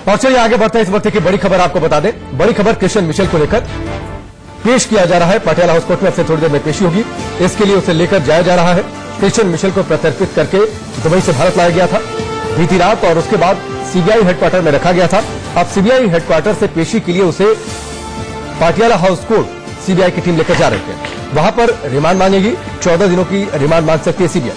और चलिए आगे बढ़ते हैं। इस वक्त की बड़ी खबर आपको बता दें। बड़ी खबर क्रिश्चियन मिशेल को लेकर पेश किया जा रहा है। पटियाला हाउस कोर्ट में अब से थोड़ी देर में पेशी होगी। इसके लिए उसे लेकर जाया जा रहा है। क्रिश्चियन मिशेल को प्रत्यर्पित करके दुबई से भारत लाया गया था बीती रात, और उसके बाद सीबीआई हेडक्वार्टर में रखा गया था। अब सीबीआई हेडक्वार्टर से पेशी के लिए उसे पटियाला हाउस कोर्ट सीबीआई की टीम लेकर जा रही है। वहां पर रिमांड मांगेगी। 14 दिनों की रिमांड मांग सकती है सीबीआई।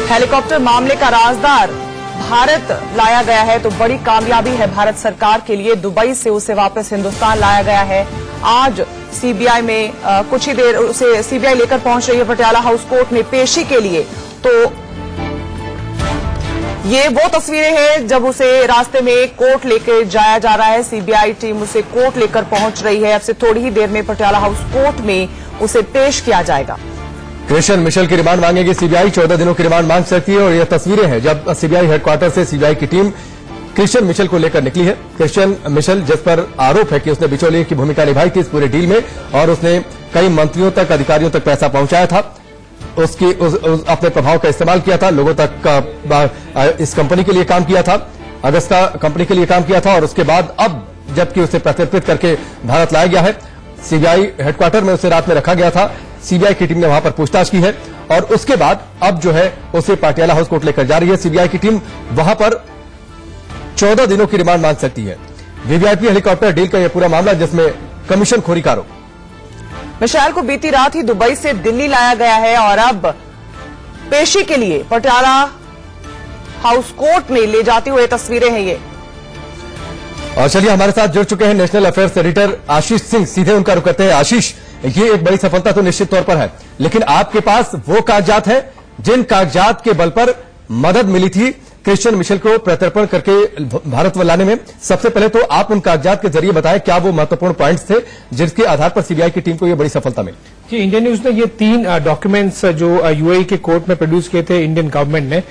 हेलीकॉप्टर मामले का राजदार भारत लाया गया है तो बड़ी कामयाबी है भारत सरकार के लिए। दुबई से उसे वापस हिंदुस्तान लाया गया है। आज सीबीआई में कुछ ही देर उसे सीबीआई लेकर पहुंच रही है पटियाला हाउस कोर्ट में पेशी के लिए। तो ये वो तस्वीरें हैं जब उसे रास्ते में कोर्ट लेकर जाया जा रहा है। सीबीआई टीम उसे कोर्ट लेकर पहुंच रही है। अब से थोड़ी ही देर में पटियाला हाउस कोर्ट में उसे पेश किया जाएगा। क्रिश्चियन मिशेल की रिमांड मांगेगी सीबीआई। 14 दिनों की रिमांड मांग सकती है। और ये तस्वीरें हैं जब सीबीआई हेडक्वार्टर से सीबीआई की टीम क्रिश्चियन मिशेल को लेकर निकली है। क्रिश्चियन मिशेल, जिस पर आरोप है कि उसने बिचौलिए की भूमिका निभाई थी इस पूरे डील में, और उसने कई मंत्रियों तक, अधिकारियों तक पैसा पहुंचाया था, अपने प्रभाव का इस्तेमाल किया था, लोगों तक इस कंपनी के लिए काम किया था, अगस्ता कंपनी के लिए काम किया था। और उसके बाद अब जबकि उसे प्रत्यर्पित करके भारत लाया गया है, सीबीआई हेडक्वार्टर में उसे रात में रखा गया था। सीबीआई की टीम ने वहां पर पूछताछ की है और उसके बाद अब जो है उसे पटियाला हाउस कोर्ट लेकर जा रही है। सीबीआई की टीम वहां पर 14 दिनों की रिमांड मांग सकती है। वीवीआईपी हेलीकॉप्टर डील का यह पूरा मामला जिसमें कमीशन खोरी का आरोप। मिशेल को बीती रात ही दुबई से दिल्ली लाया गया है और अब पेशी के लिए पटियाला हाउस कोर्ट में ले जाते हुए तस्वीरें हैं ये। और चलिए हमारे साथ जुड़ चुके हैं national affairs editor Ashish Singh. सीधे उनका रुख करते हैं। आशीष, ये एक बड़ी सफलता तो निश्चित तौर पर है, लेकिन आपके पास वो कागजात है जिन कागजात के बल पर मदद मिली थी क्रिश्चियन मिशेल को प्रत्यर्पण करके भारत लाने में। सबसे पहले तो आप उन कागजात के जरिए बताएं क्या वो महत्वपूर्ण पॉइंट्स थे जिसके आधार पर सीबीआई की टीम को ये बड़ी सफलता मिली। जी, इंडियन न्यूज ने ये 3 डॉक्यूमेंट्स जो यूएई के कोर्ट में प्रोड्यूस किए थे इंडियन गवर्नमेंट ने,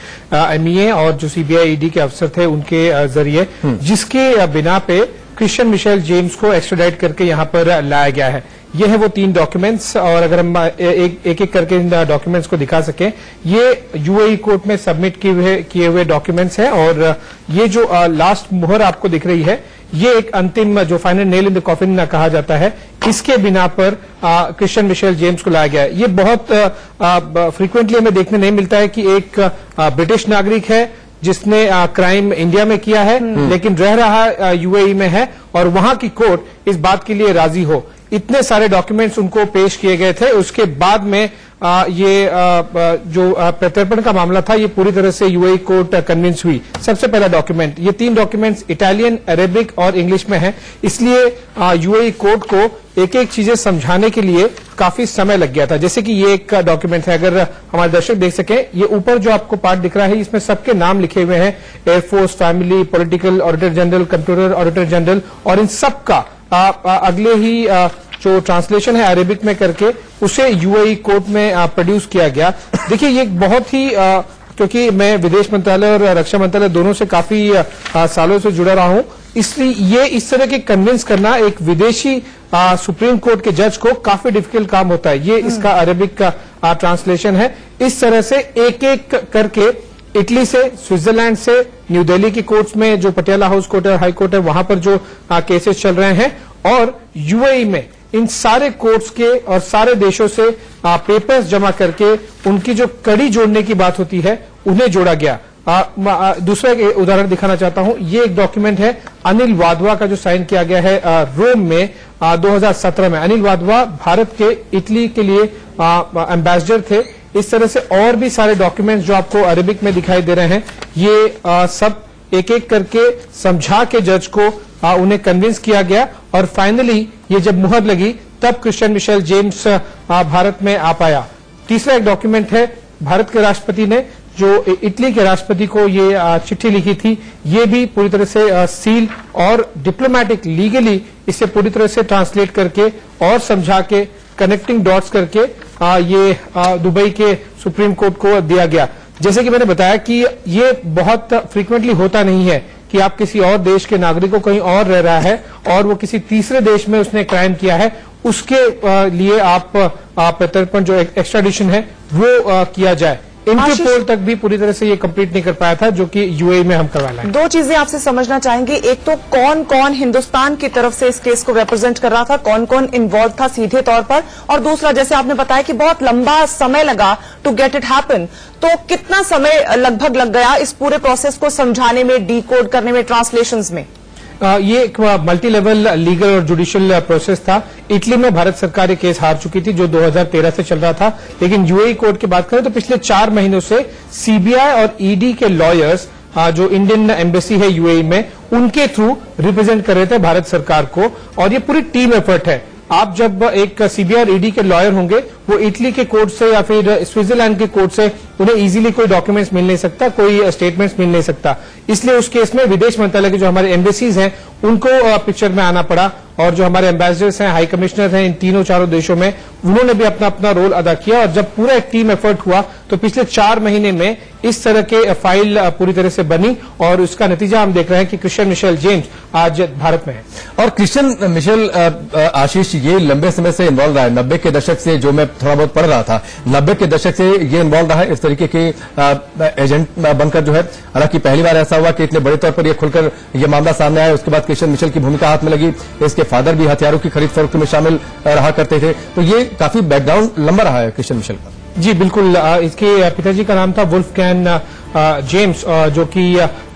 एमईए और जो सीबीआई ईडी के अफसर थे उनके जरिए, जिसके बिना पे क्रिश्चियन मिशेल जेम्स को एक्स्ट्राडाइट करके यहां पर लाया गया है। ये है वो 3 डॉक्यूमेंट्स। और अगर हम एक एक करके इन डॉक्यूमेंट्स को दिखा सकें, ये यूएई कोर्ट में सबमिट किए हुए डॉक्यूमेंट्स हैं। और ये जो लास्ट मुहर आपको दिख रही है, ये एक अंतिम जो final nail in the coffin कहा जाता है, इसके बिना पर क्रिश्चियन मिशेल जेम्स को लाया गया है। ये बहुत फ्रीक्वेंटली हमें देखने नहीं मिलता है कि एक ब्रिटिश नागरिक है जिसने क्राइम इंडिया में किया है लेकिन रह रहा यूएई में है और वहां की कोर्ट इस बात के लिए राजी हो। इतने सारे डॉक्यूमेंट्स उनको पेश किए गए थे। उसके बाद में जो प्रत्यर्पण का मामला था, ये पूरी तरह से यूएई कोर्ट कन्विंस हुई। सबसे पहला डॉक्यूमेंट, ये 3 डॉक्यूमेंट्स इटालियन, अरेबिक और इंग्लिश में हैं, इसलिए यूएई कोर्ट को एक एक चीजें समझाने के लिए काफी समय लग गया था। जैसे कि ये एक डॉक्यूमेंट है, अगर हमारे दर्शक देख सकें, ये ऊपर जो आपको पार्ट दिख रहा है इसमें सबके नाम लिखे हुए हैं, air force, family, political auditor general, comptroller auditor general, और इन सबका अगले ही जो ट्रांसलेशन है अरेबिक में करके उसे यूएई कोर्ट में प्रोड्यूस किया गया। देखिए, ये बहुत ही क्योंकि मैं विदेश मंत्रालय और रक्षा मंत्रालय दोनों से काफी सालों से जुड़ा रहा हूं, इसलिए ये इस तरह के कन्विंस करना एक विदेशी सुप्रीम कोर्ट के जज को काफी डिफिकल्ट काम होता है। ये इसका अरेबिक का ट्रांसलेशन है। इस तरह से एक एक करके इटली से, स्विट्जरलैंड से, न्यू दिल्ली की कोर्ट्स में जो पटियाला हाउस कोर्ट है, हाई कोर्ट है, वहां पर जो केसेस चल रहे हैं, और यूएई में इन सारे कोर्ट्स के और सारे देशों से पेपर्स जमा करके उनकी जो कड़ी जोड़ने की बात होती है उन्हें जोड़ा गया। दूसरा एक उदाहरण दिखाना चाहता हूं। ये एक डॉक्यूमेंट है अनिल वाधवा का जो साइन किया गया है रोम में 2017 में। अनिल वाधवा भारत के इटली के लिए एम्बेसडर थे। इस तरह से और भी सारे डॉक्यूमेंट्स जो आपको अरेबिक में दिखाई दे रहे हैं, ये सब एक एक करके समझा के जज को उन्हें कन्विंस किया गया और फाइनली ये जब मुहर लगी तब क्रिश्चियन मिशेल जेम्स भारत में आ पाया। तीसरा एक डॉक्यूमेंट है, भारत के राष्ट्रपति ने जो इटली के राष्ट्रपति को ये चिट्ठी लिखी थी, ये भी पूरी तरह से सील और डिप्लोमेटिक लीगली इसे पूरी तरह से ट्रांसलेट करके और समझा के कनेक्टिंग डॉट्स करके ये दुबई के सुप्रीम कोर्ट को दिया गया। जैसे कि मैंने बताया कि ये बहुत फ्रीक्वेंटली होता नहीं है कि आप किसी और देश के नागरिक को कहीं और रह रहा है और वो किसी तीसरे देश में उसने क्राइम किया है, उसके लिए आप प्रत्यर्पण जो एक्स्ट्राडिशन है वो किया जाए। इंटरपोल तक भी पूरी तरह से ये कंप्लीट नहीं कर पाया था, जो कि यूएई में हम करवा लाए। दो चीजें आपसे समझना चाहेंगे, एक तो कौन कौन हिंदुस्तान की तरफ से इस केस को रिप्रेजेंट कर रहा था, कौन कौन इन्वॉल्व था सीधे तौर पर, और दूसरा जैसे आपने बताया कि बहुत लंबा समय लगा टू गेट इट हैपन, तो कितना समय लगभग लग गया इस पूरे प्रोसेस को समझाने में, डीकोड करने में, ट्रांसलेशंस में? ये एक मल्टी लेवल लीगल और जुडिशियल प्रोसेस था। इटली में भारत सरकार ये केस हार चुकी थी, जो 2013 से चल रहा था, लेकिन यूएई कोर्ट की बात करें तो पिछले 4 महीनों से सीबीआई और ईडी के लॉयर्स जो इंडियन एम्बेसी है यूएई में, उनके थ्रू रिप्रेजेंट कर रहे थे भारत सरकार को, और ये पूरी टीम एफर्ट है। आप जब एक सीबीआई और ईडी के लॉयर होंगे, वो इटली के कोर्ट से या फिर स्विट्जरलैंड के कोर्ट से उन्हें इजीली कोई डॉक्यूमेंट्स मिल नहीं सकता, कोई स्टेटमेंट्स मिल नहीं सकता। इसलिए उस केस में विदेश मंत्रालय के जो हमारे एम्बेसीज हैं उनको पिक्चर में आना पड़ा, और जो हमारे एम्बेसडर्स हैं, हाई कमिश्नर हैं इन तीनों चारों देशों में, उन्होंने भी अपना अपना रोल अदा किया। और जब पूरा एक टीम एफर्ट हुआ तो पिछले 4 महीने में इस तरह के फाइल पूरी तरह से बनी, और उसका नतीजा हम देख रहे हैं कि क्रिश्चियन मिशेल जेम्स आज भारत में है। और क्रिश्चियन मिशेल आशीष ये लंबे समय से इन्वॉल्व रहा है, 90 के दशक से, जो मैं थोड़ा बहुत पढ़ रहा था, 90 के दशक से ये इन्वॉल्व रहा है इस तरीके के एजेंट बनकर जो है। हालांकि पहली बार ऐसा हुआ कि इतने बड़े तौर पर यह खुलकर यह मामला सामने आया। उसके बाद क्रिश्चियन मिशेल की भूमिका हाथ में लगी, इसके फादर भी हथियारों की खरीद फरोख्त में शामिल रहा करते थे, तो ये काफी बैकग्राउंड लंबा रहा है क्रिश्चियन मिशेल का। जी बिल्कुल, इसके पिताजी का नाम था वुल्फगैंग जेम्स, जो कि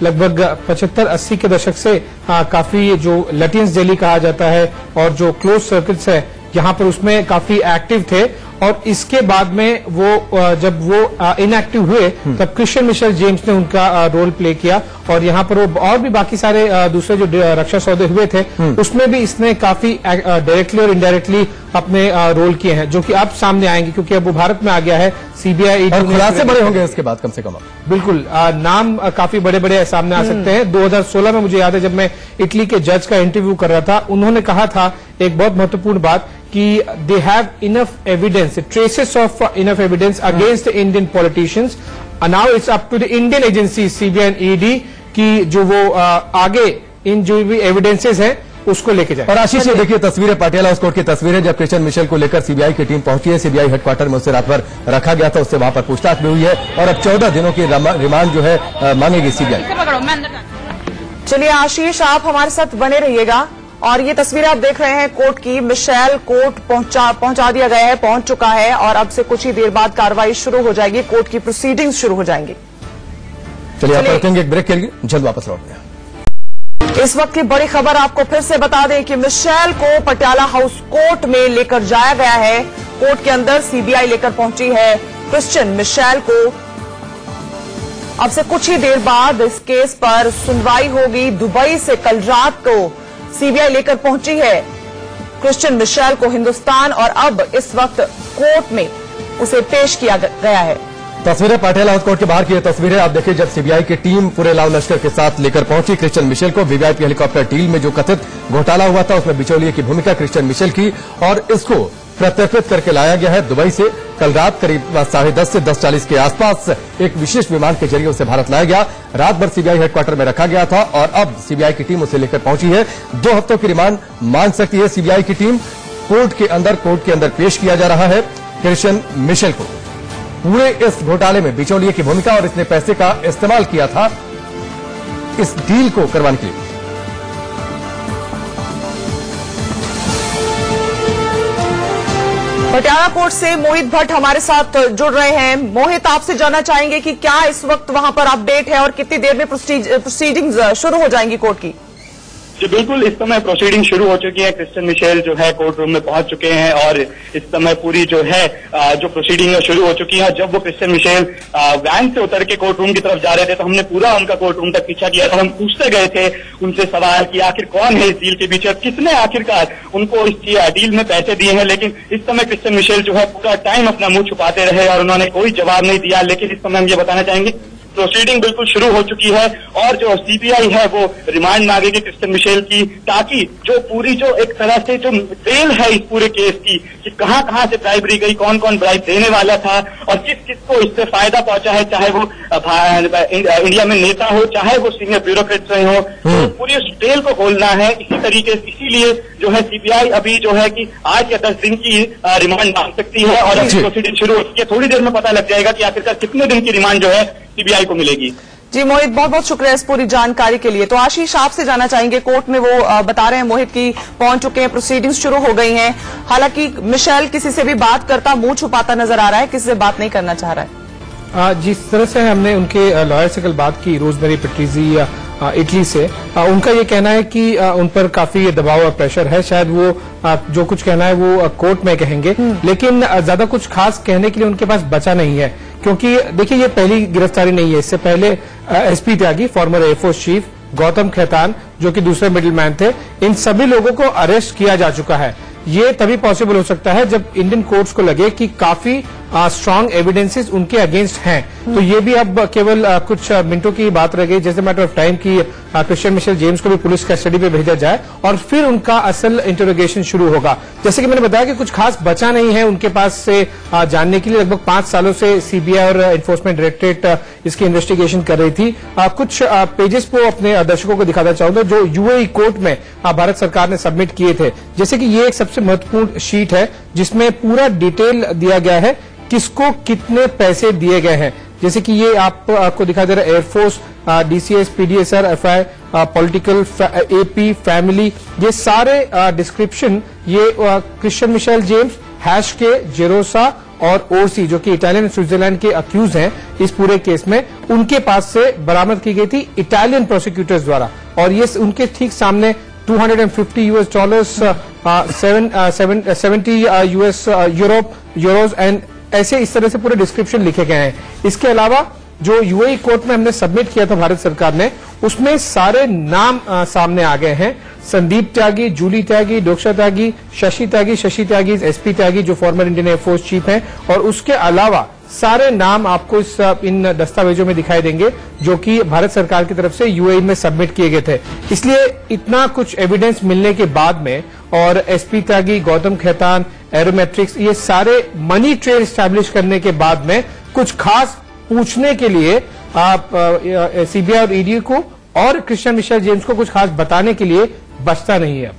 लगभग 75-80 के दशक से काफी जो लैटिन्स जेली कहा जाता है और जो क्लोज सर्किट्स है यहाँ पर, उसमें काफी एक्टिव थे। और इसके बाद में वो जब वो इनएक्टिव हुए तब क्रिश्चियन मिशेल जेम्स ने उनका रोल प्ले किया, और यहाँ पर वो और भी बाकी सारे दूसरे जो रक्षा सौदे हुए थे उसमें भी इसने काफी डायरेक्टली और इनडायरेक्टली अपने रोल किए हैं, जो कि अब सामने आएंगे क्योंकि अब वो भारत में आ गया है। सीबीआई खुलासे बड़े होंगे इसके बाद, कम से कम बिल्कुल नाम काफी बड़े बड़े सामने आ सकते हैं। 2016 में मुझे याद है जब मैं इटली के जज का इंटरव्यू कर रहा था, उन्होंने कहा था एक बहुत महत्वपूर्ण बात कि they have enough evidence, traces of enough evidence against Indian politicians, now it's up to the Indian agency CBI and ED की जो वो आगे इन जो भी एविडेंसेस हैं उसको लेके जाए। और आशीष ये देखिए तस्वीरें, पटियाला हाउस कोर्ट की तस्वीरें, जब क्रिश्चियन मिशेल को लेकर सीबीआई की टीम पहुंची है। सीबीआई हेडक्वार्टर में उसे रात भर रखा गया था, उससे वहां पर पूछताछ भी हुई है, और अब 14 दिनों की रिमांड जो है मांगेगी सीबीआई। चलिए आशीष, आप हमारे साथ बने रहिएगा। और ये तस्वीरें आप देख रहे हैं कोर्ट की, मिशेल कोर्ट पहुंचा दिया गया है, पहुंच चुका है, और अब से कुछ ही देर बाद कार्रवाई शुरू हो जाएगी, कोर्ट की प्रोसीडिंग्स शुरू हो जाएंगी। चलिए आप रुकेंगे एक ब्रेक के लिए, जल्द वापस लौटते हैं। इस वक्त की बड़ी खबर आपको फिर से बता दें कि मिशेल को पटियाला हाउस कोर्ट में लेकर जाया गया है। कोर्ट के अंदर सीबीआई लेकर पहुंची है क्रिश्चियन मिशेल को। अब से कुछ ही देर बाद इस केस पर सुनवाई होगी। दुबई से कल रात को सीबीआई लेकर पहुंची है क्रिश्चियन मिशेल को हिंदुस्तान, और अब इस वक्त कोर्ट में उसे पेश किया गया है। तस्वीरें पटियाला हाउस कोर्ट के बाहर की तस्वीरें आप देखिए, जब सीबीआई की टीम पूरे लाव लश्कर के साथ लेकर पहुंची क्रिश्चियन मिशेल को। वीवीआईपी हेलीकॉप्टर डील में जो कथित घोटाला हुआ था उसमें बिचौलिए की भूमिका क्रिश्चियन मिशेल की, और इसको प्रत्यर्पित करके लाया गया है दुबई से। कल रात करीब 10:30 से 10:40 के आसपास एक विशेष विमान के जरिए उसे भारत लाया गया। रात भर सीबीआई हेडक्वार्टर में रखा गया था, और अब सीबीआई की टीम उसे लेकर पहुंची है। 2 हफ्तों की रिमांड मांग सकती है सीबीआई की टीम। कोर्ट के अंदर पेश किया जा रहा है क्रिश्चियन मिशेल को। पूरे इस घोटाले में बिचौलिए की भूमिका, और इसने पैसे का इस्तेमाल किया था इस डील को करवाने के लिए। पटियाला कोर्ट से मोहित भट्ट हमारे साथ जुड़ रहे हैं। मोहित, आपसे जानना चाहेंगे कि क्या इस वक्त वहां पर अपडेट है और कितनी देर में प्रोसीडिंग्स शुरू हो जाएंगी कोर्ट की? जी बिल्कुल, इस समय प्रोसीडिंग शुरू हो चुकी है। क्रिश्चियन मिशेल जो है कोर्ट रूम में पहुंच चुके हैं, और इस समय पूरी जो है जो प्रोसीडिंग शुरू हो चुकी है। जब वो क्रिश्चियन मिशेल वैन से उतर के कोर्ट रूम की तरफ जा रहे थे तो हमने पूरा उनका कोर्ट रूम तक पीछा किया था। हम पूछते गए थे उनसे सवाल कि आखिर कौन है इस डील के पीछे, किसने आखिरकार उनको इस डील में पैसे दिए हैं। लेकिन इस समय क्रिश्चियन मिशेल जो है पूरा टाइम अपना मुंह छुपाते रहे और उन्होंने कोई जवाब नहीं दिया। लेकिन इस समय हम ये बताना चाहेंगे प्रोसीडिंग बिल्कुल शुरू हो चुकी है और जो सीबीआई है वो रिमांड मांगेगी क्रिस्टियन मिशेल की, ताकि जो पूरी जो एक तरह से जो ट्रेल है इस पूरे केस की कि कहां कहां से ब्राइबरी गई, कौन कौन ब्राइब देने वाला था और किस किस को इससे फायदा पहुंचा है, चाहे वो इंडिया में नेता हो, चाहे वो सीनियर ब्यूरोक्रेट्स रहे हो, तो पूरी उस ट्रेल को खोलना है। इसीलिए जो है सीबीआई अभी जो है कि आज या 10 दिन की रिमांड मांग सकती है और अभी प्रोसीडिंग शुरू होती है। थोड़ी देर में पता लग जाएगा कि आखिरकार कितने दिन की रिमांड जो है सीबीआई को मिलेगी। जी मोहित, बहुत बहुत शुक्रिया इस पूरी जानकारी के लिए। तो आशीष, आपसे जानना चाहेंगे, कोर्ट में वो बता रहे हैं मोहित की पहुंच चुके हैं, प्रोसीडिंग्स शुरू हो गई हैं। हालांकि मिशेल किसी से भी बात करता मुंह छुपाता नजर आ रहा है, किसी से बात नहीं करना चाह रहा है। जिस तरह से हमने उनके लॉयर से कल बात की, रोजमेरी पेट्रीजी इटली से, उनका ये कहना है कि उन पर काफी दबाव और प्रेशर है। शायद वो जो कुछ कहना है वो कोर्ट में कहेंगे, लेकिन ज्यादा कुछ खास कहने के लिए उनके पास बचा नहीं है, क्योंकि देखिए ये पहली गिरफ्तारी नहीं है। इससे पहले SP Tyagi, former air force chief, Gautam Khaitan जो कि दूसरे मिडिल मैन थे, इन सभी लोगों को अरेस्ट किया जा चुका है। ये तभी पॉसिबल हो सकता है जब इंडियन कोर्ट्स को लगे कि काफी स्ट्रांग एविडेंसेस उनके अगेंस्ट हैं। तो ये भी अब केवल कुछ मिनटों की बात रह गई, जैसे मैटर ऑफ टाइम की क्रिश्चियन मिशेल जेम्स को भी पुलिस कस्टडी पे भेजा जाए और फिर उनका असल इंटरोगेशन शुरू होगा। जैसे कि मैंने बताया कि कुछ खास बचा नहीं है उनके पास से जानने के लिए। लगभग 5 सालों से सीबीआई और एनफोर्समेंट डायरेक्टरेट इसकी इन्वेस्टिगेशन कर रही थी। कुछ पेजेस को अपने दर्शकों को दिखाना चाहूंगा जो यूएई कोर्ट में भारत सरकार ने सबमिट किए थे। जैसे कि ये एक सबसे महत्वपूर्ण शीट है जिसमें पूरा डिटेल दिया गया है किसको कितने पैसे दिए गए हैं। जैसे कि ये आपको दिखा दे रहा है air force, DCS, PDSR, FI, political, AP, family, ये सारे डिस्क्रिप्शन ये क्रिश्चियन मिशेल जेम्स, हैश के, जेरोसा और ओरसी जो कि इटालियन स्विट्जरलैंड के अक्यूज हैं इस पूरे केस में, उनके पास से बरामद की गई थी इटालियन प्रोसिक्यूटर्स द्वारा। और ये उनके ठीक सामने $250 $70 यूरोज एंड ऐसे इस तरह से पूरे डिस्क्रिप्शन लिखे गए हैं। इसके अलावा जो यूएई कोर्ट में हमने सबमिट किया था भारत सरकार ने, उसमें सारे नाम सामने आ गए हैं। संदीप त्यागी, जूली त्यागी, डोक्षा त्यागी, शशि त्यागी, एसपी त्यागी जो फॉर्मर इंडियन एयरफोर्स चीफ हैं, और उसके अलावा सारे नाम आपको इन दस्तावेजों में दिखाई देंगे जो कि भारत सरकार की तरफ से यूएई में सबमिट किए गए थे। इसलिए इतना कुछ एविडेंस मिलने के बाद में और एसपी त्यागी, गौतम खेतान, एरोमेट्रिक्स, ये सारे मनी ट्रेल स्टैब्लिश करने के बाद में कुछ खास पूछने के लिए आप सीबीआई और ईडी को और क्रिश्चियन मिशेल जेम्स को कुछ खास बताने के लिए बचता नहीं है।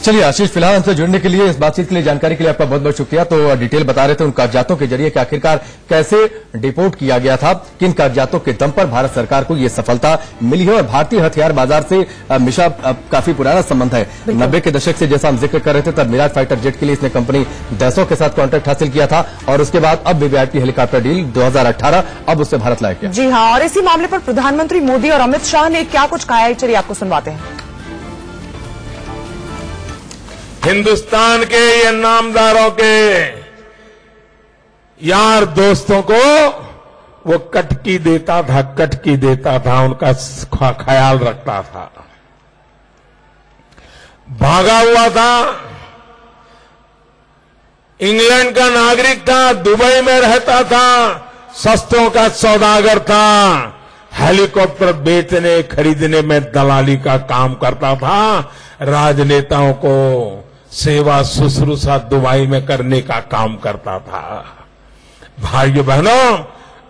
चलिए आशीष, फिलहाल हमसे जुड़ने के लिए, इस बातचीत के लिए, जानकारी के लिए आपका बहुत बहुत शुक्रिया। तो डिटेल बता रहे थे उन कागजातों के जरिए कि आखिरकार कैसे डिपोर्ट किया गया था, किन कागजातों के दम पर भारत सरकार को ये सफलता मिली है। और भारतीय हथियार बाजार से मिशा काफी पुराना संबंध है। 90 के दशक से जैसा हम जिक्र कर रहे थे, तब मिराज फाइटर जेट के लिए इसने कंपनी डैसो के साथ कॉन्ट्रैक्ट हासिल किया था और उसके बाद अब वीवीआईपी हेलीकॉप्टर डील 2018 अब उससे भारत लाया गया। जी हाँ, और इसी मामले पर प्रधानमंत्री मोदी और अमित शाह ने क्या कुछ कहा है, चलिए आपको सुनवाते हैं। हिंदुस्तान के ये नामदारों के यार दोस्तों को वो कटकी देता था, उनका ख्याल रखता था। भागा हुआ था, इंग्लैंड का नागरिक था, दुबई में रहता था, शस्त्रों का सौदागर था, हेलीकॉप्टर बेचने खरीदने में दलाली का काम करता था, राजनेताओं को सेवा शुश्रूषा दुबई में करने का काम करता था। भाइयों बहनों,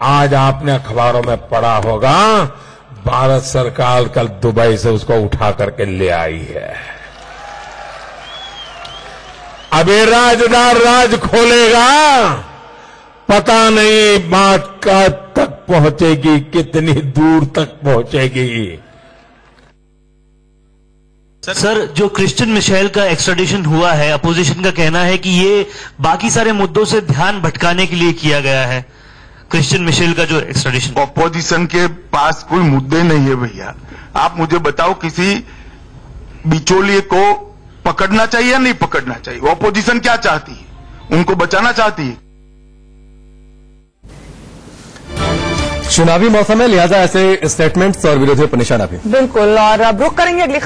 आज आपने अखबारों में पढ़ा होगा भारत सरकार कल दुबई से उसको उठा करके ले आई है। अब ये राजदार राज खोलेगा, पता नहीं बात का तक पहुंचेगी, कितनी दूर तक पहुंचेगी। सर, जो क्रिश्चियन मिशेल का एक्स्ट्राडिशन हुआ है, अपोजिशन का कहना है कि ये बाकी सारे मुद्दों से ध्यान भटकाने के लिए किया गया है। क्रिश्चियन मिशेल का जो एक्स्ट्राडिशन, अपोजिशन के पास कोई मुद्दे नहीं है भैया। आप मुझे बताओ, किसी बिचौलिए को पकड़ना चाहिए या नहीं पकड़ना चाहिए? अपोजिशन क्या चाहती है? उनको बचाना चाहती है। चुनावी मौसम है, लिहाजा ऐसे स्टेटमेंट्स और विरोधियों पर निशाना भी। बिल्कुल, और अब रुक करेंगे अगली खबर।